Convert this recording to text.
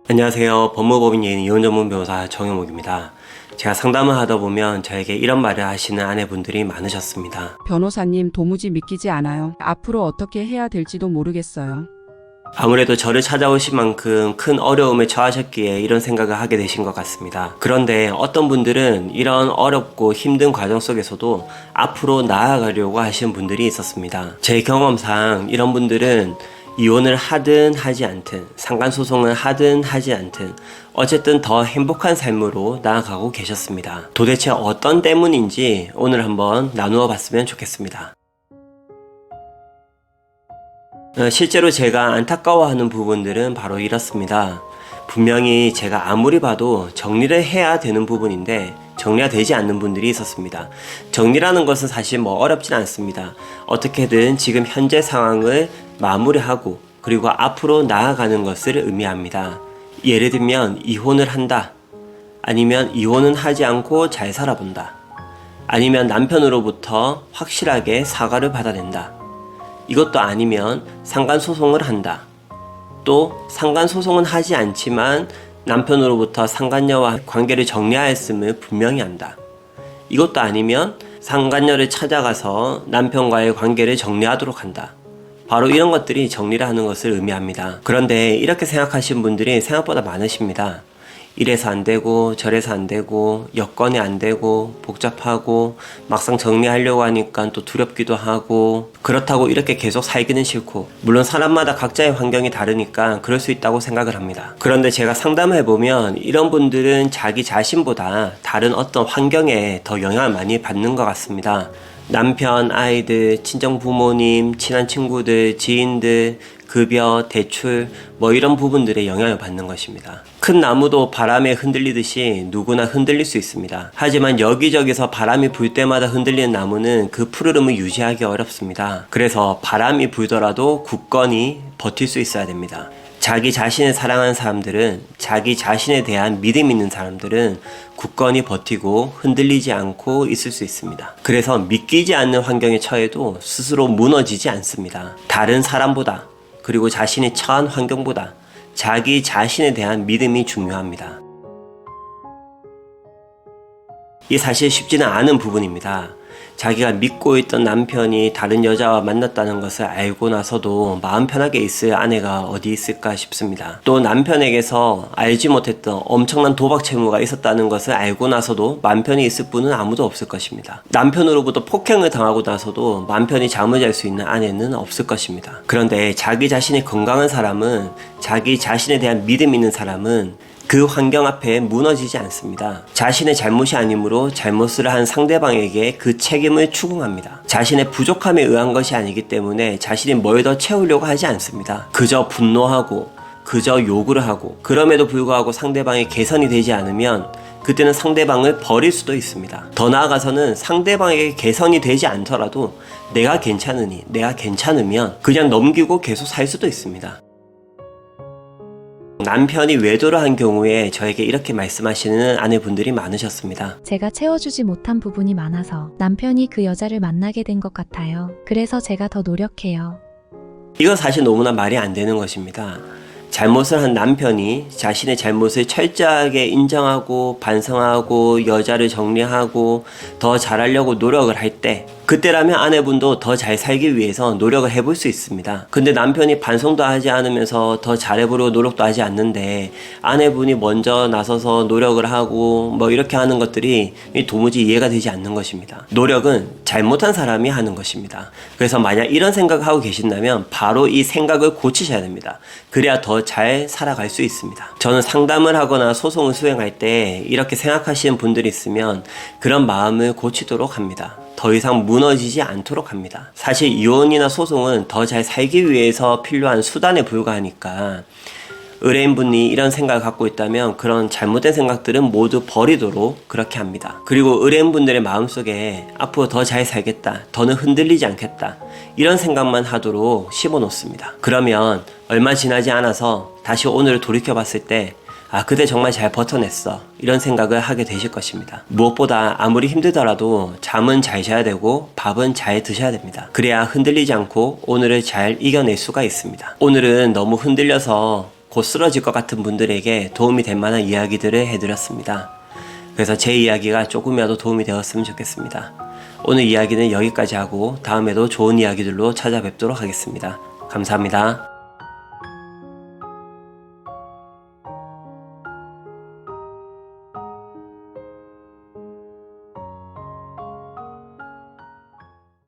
안녕하세요. 법무법인 예인 이혼 전문 변호사 정영욱입니다. 제가 상담을 하다 보면 저에게 이런 말을 하시는 아내분들이 많으셨습니다. 변호사님, 도무지 믿기지 않아요. 앞으로 어떻게 해야 될지도 모르겠어요. 아무래도 저를 찾아오신 만큼 큰 어려움에 처하셨기에 이런 생각을 하게 되신 것 같습니다. 그런데 어떤 분들은 이런 어렵고 힘든 과정 속에서도 앞으로 나아가려고 하시는 분들이 있었습니다. 제 경험상 이런 분들은 이혼을 하든 하지 않든, 상간소송을 하든 하지 않든 어쨌든 더 행복한 삶으로 나아가고 계셨습니다. 도대체 어떤 때문인지 오늘 한번 나누어 봤으면 좋겠습니다. 실제로 제가 안타까워하는 부분들은 바로 이렇습니다. 분명히 제가 아무리 봐도 정리를 해야 되는 부분인데 정리가 되지 않는 분들이 있었습니다. 정리라는 것은 사실 어렵진 않습니다. 어떻게든 지금 현재 상황을 마무리하고 그리고 앞으로 나아가는 것을 의미합니다. 예를 들면 이혼을 한다. 아니면 이혼은 하지 않고 잘 살아본다. 아니면 남편으로부터 확실하게 사과를 받아낸다. 이것도 아니면 상간소송을 한다. 또 상간소송은 하지 않지만 남편으로부터 상간녀와 관계를 정리하였음을 분명히 한다. 이것도 아니면 상간녀를 찾아가서 남편과의 관계를 정리하도록 한다. 바로 이런 것들이 정리를 하는 것을 의미합니다. 그런데 이렇게 생각하시는 분들이 생각보다 많으십니다. 이래서 안 되고 저래서 안 되고 여건이 안 되고 복잡하고 막상 정리하려고 하니까 또 두렵기도 하고 그렇다고 이렇게 계속 살기는 싫고 물론 사람마다 각자의 환경이 다르니까 그럴 수 있다고 생각을 합니다. 그런데 제가 상담을 해보면 이런 분들은 자기 자신보다 다른 어떤 환경에 더 영향을 많이 받는 것 같습니다. 남편, 아이들, 친정 부모님, 친한 친구들, 지인들, 급여, 대출 이런 부분들에 영향을 받는 것입니다. 큰 나무도 바람에 흔들리듯이 누구나 흔들릴 수 있습니다. 하지만 여기저기서 바람이 불 때마다 흔들리는 나무는 그 푸르름을 유지하기 어렵습니다. 그래서 바람이 불더라도 굳건히 버틸 수 있어야 됩니다. 자기 자신을 사랑하는 사람들은, 자기 자신에 대한 믿음 있는 사람들은 굳건히 버티고 흔들리지 않고 있을 수 있습니다. 그래서 믿기지 않는 환경에 처해도 스스로 무너지지 않습니다. 다른 사람보다 그리고 자신이 처한 환경보다 자기 자신에 대한 믿음이 중요합니다. 이 사실 쉽지는 않은 부분입니다. 자기가 믿고 있던 남편이 다른 여자와 만났다는 것을 알고 나서도 마음 편하게 있을 아내가 어디 있을까 싶습니다. 또 남편에게서 알지 못했던 엄청난 도박 채무가 있었다는 것을 알고 나서도 맘 편히 있을 분은 아무도 없을 것입니다. 남편으로부터 폭행을 당하고 나서도 맘 편히 잠을 잘 수 있는 아내는 없을 것입니다. 그런데 자기 자신이 건강한 사람은, 자기 자신에 대한 믿음 있는 사람은 그 환경 앞에 무너지지 않습니다. 자신의 잘못이 아니므로 잘못을 한 상대방에게 그 책임을 추궁합니다. 자신의 부족함에 의한 것이 아니기 때문에 자신이 뭘 더 채우려고 하지 않습니다. 그저 분노하고 그저 요구를 하고 그럼에도 불구하고 상대방이 개선이 되지 않으면 그때는 상대방을 버릴 수도 있습니다. 더 나아가서는 상대방에게 개선이 되지 않더라도 내가 괜찮으니, 내가 괜찮으면 그냥 넘기고 계속 살 수도 있습니다. 남편이 외도를 한 경우에 저에게 이렇게 말씀하시는 아내분들이 많으셨습니다. 제가 채워주지 못한 부분이 많아서 남편이 그 여자를 만나게 된 것 같아요. 그래서 제가 더 노력해요. 이건 사실 너무나 말이 안 되는 것입니다. 잘못을 한 남편이 자신의 잘못을 철저하게 인정하고 반성하고 여자를 정리하고 더 잘하려고 노력을 할 때 그때라면 아내분도 더 잘 살기 위해서 노력을 해볼 수 있습니다. 근데 남편이 반성도 하지 않으면서 더 잘해보려고 노력도 하지 않는데 아내분이 먼저 나서서 노력을 하고 이렇게 하는 것들이 도무지 이해가 되지 않는 것입니다. 노력은 잘못한 사람이 하는 것입니다. 그래서 만약 이런 생각을 하고 계신다면 바로 이 생각을 고치셔야 됩니다. 그래야 더 잘 살아갈 수 있습니다. 저는 상담을 하거나 소송을 수행할 때 이렇게 생각하시는 분들이 있으면 그런 마음을 고치도록 합니다. 더 이상 무너지지 않도록 합니다. 사실 이혼이나 소송은 더 잘 살기 위해서 필요한 수단에 불과하니까 의뢰인분이 이런 생각을 갖고 있다면 그런 잘못된 생각들은 모두 버리도록 그렇게 합니다. 그리고 의뢰인분들의 마음속에 앞으로 더 잘 살겠다, 더는 흔들리지 않겠다 이런 생각만 하도록 심어놓습니다. 그러면 얼마 지나지 않아서 다시 오늘을 돌이켜봤을 때 그때 정말 잘 버텨냈어 이런 생각을 하게 되실 것입니다. 무엇보다 아무리 힘들더라도 잠은 잘 자야 되고 밥은 잘 드셔야 됩니다. 그래야 흔들리지 않고 오늘을 잘 이겨낼 수가 있습니다. 오늘은 너무 흔들려서 곧 쓰러질 것 같은 분들에게 도움이 될 만한 이야기들을 해드렸습니다. 그래서 제 이야기가 조금이라도 도움이 되었으면 좋겠습니다. 오늘 이야기는 여기까지 하고 다음에도 좋은 이야기들로 찾아뵙도록 하겠습니다. 감사합니다.